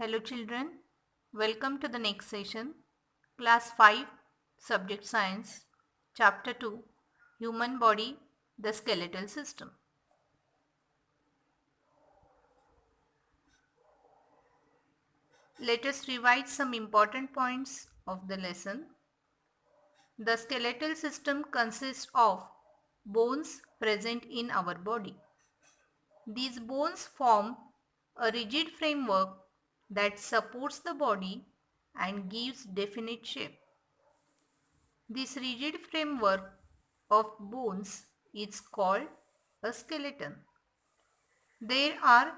Hello children, welcome to the next session, class 5, subject science, chapter 2, human body, the skeletal system. Let us revise some important points of the lesson. The skeletal system consists of bones present in our body. These bones form a rigid framework that supports the body and gives definite shape. This rigid framework of bones is called a skeleton. There are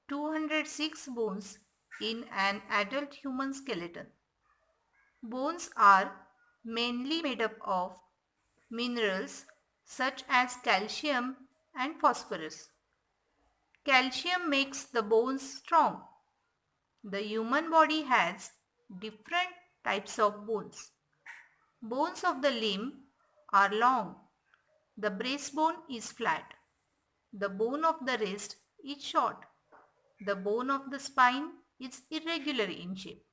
206 bones in an adult human skeleton. Bones are mainly made up of minerals such as calcium and phosphorus. Calcium makes the bones strong. The human body has different types of bones. Bones of the limb are long. The breastbone is flat. The bone of the wrist is short. The bone of the spine is irregular in shape.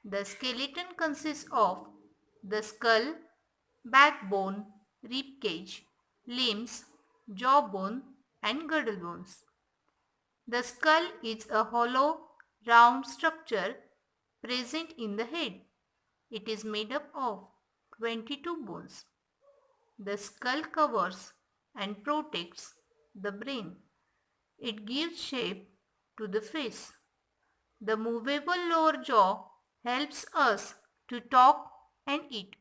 The skeleton consists of the skull, backbone, rib cage, limbs, jawbone, and girdle bones. The skull is a hollow, round structure present in the head. It is made up of 22 bones. The skull covers and protects the brain. It gives shape to the face. The movable lower jaw helps us to talk and eat.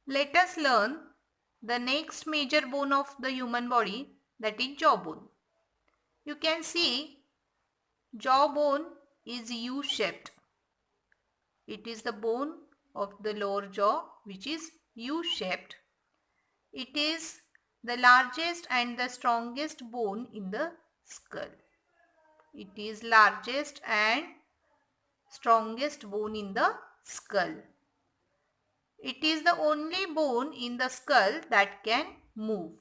Let us learn the next major bone of the human body, that is jawbone. You can see jawbone is U-shaped. It is the bone of the lower jaw which is U-shaped. It is the largest and the strongest bone in the skull. It is largest and strongest bone in the skull. It is the only bone in the skull that can move.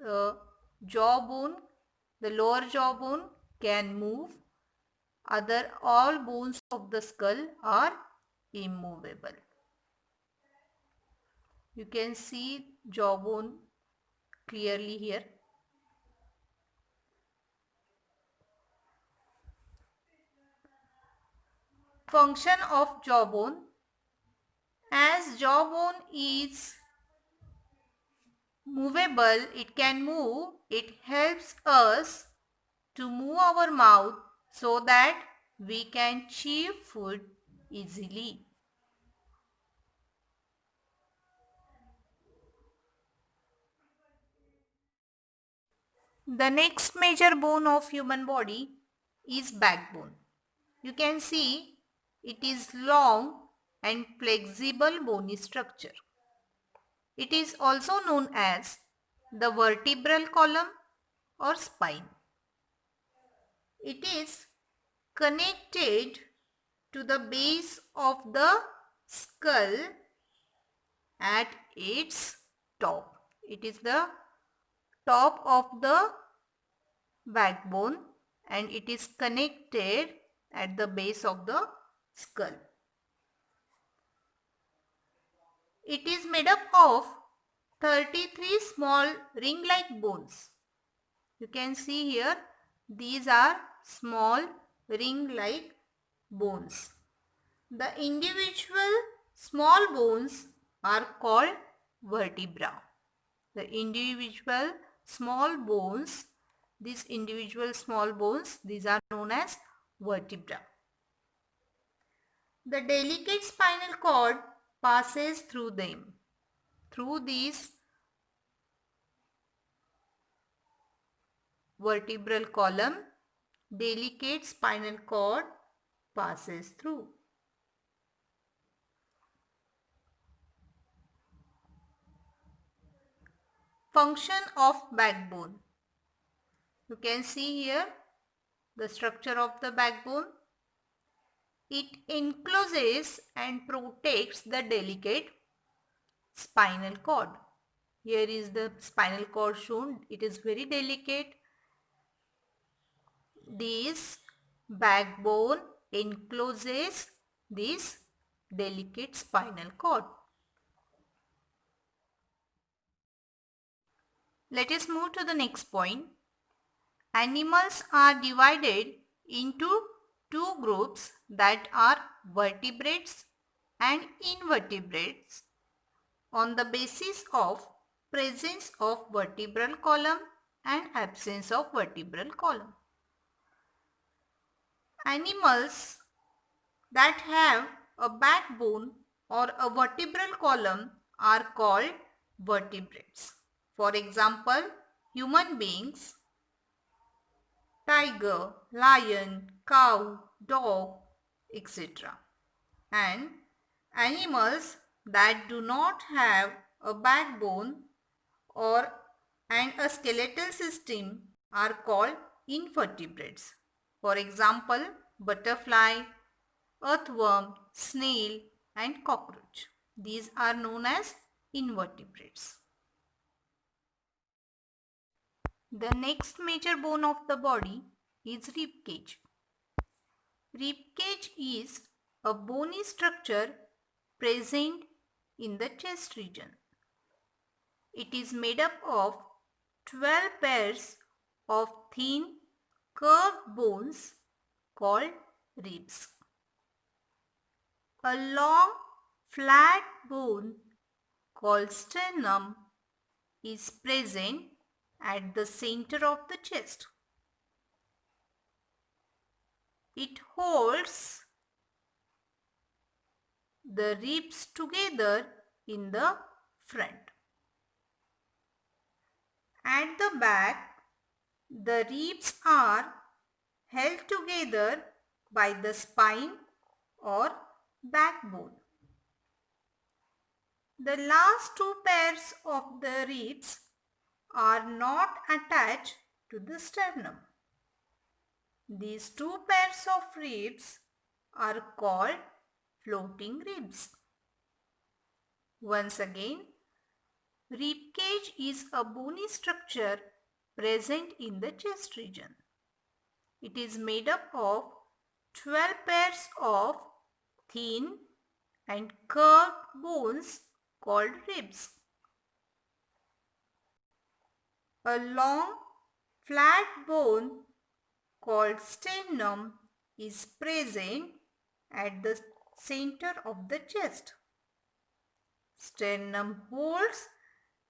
The jawbone, the lower jawbone can move. All bones of the skull are immovable. You can see jawbone clearly here. Function of jawbone. As jawbone is movable, it can move. It helps us to move our mouth so that we can chew food easily. The next major bone of human body is backbone. You can see it is long and flexible bony structure. It is also known as the vertebral column or spine. It is connected to the base of the skull at its top. It is the top of the backbone and it is connected at the base of the skull. It is made up of 33 small ring-like bones. You can see here these are small ring-like bones. The individual small bones are called vertebra. The individual small bones, these are known as vertebra. The delicate spinal cord passes through them. Through these vertebral column, delicate spinal cord passes through. Function of backbone. You can see here the structure of the backbone. It encloses and protects the delicate spinal cord. Here is the spinal cord shown. It is very delicate. This backbone encloses this delicate spinal cord. Let us move to the next point. Animals are divided into two groups that are vertebrates and invertebrates on the basis of presence of vertebral column and absence of vertebral column. Animals that have a backbone or a vertebral column are called vertebrates. For example, human beings, tiger, lion, cow, dog, etc. And animals that do not have a backbone or and a skeletal system are called invertebrates. For example, butterfly, earthworm, snail and cockroach. These are known as invertebrates. The next major bone of the body is rib cage. Rib cage is a bony structure present in the chest region. It is made up of 12 pairs of thin curved bones called ribs. A long flat bone called sternum is present at the center of the chest. It holds the ribs together in the front. At the back, the ribs are held together by the spine or backbone. The last two pairs of the ribs are not attached to the sternum. These two pairs of ribs are called floating ribs. Once again, rib cage is a bony structure present in the chest region. It is made up of 12 pairs of thin and curved bones called ribs. A long flat bone called sternum is present at the center of the chest. Sternum holds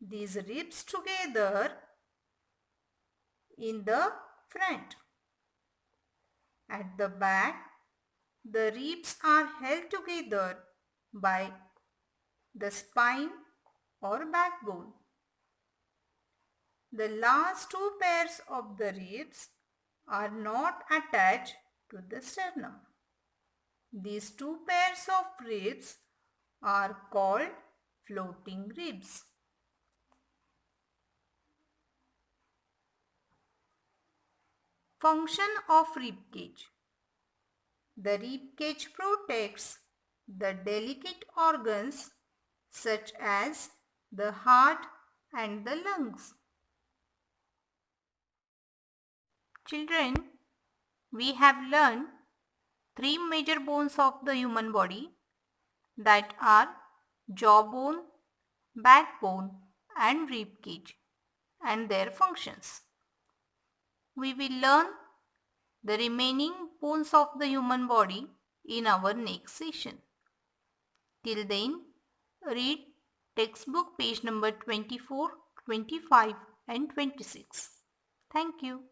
these ribs together in the front. At the back, the ribs are held together by the spine or backbone. The last two pairs of the ribs are not attached to the sternum. These two pairs of ribs are called floating ribs. Function of rib cage. The rib cage protects the delicate organs such as the heart and the lungs. Children, we have learned three major bones of the human body, that are jawbone, backbone and rib cage, and their functions. We will learn the remaining bones of the human body in our next session. Till then, read textbook page number 24, 25 and 26. Thank you.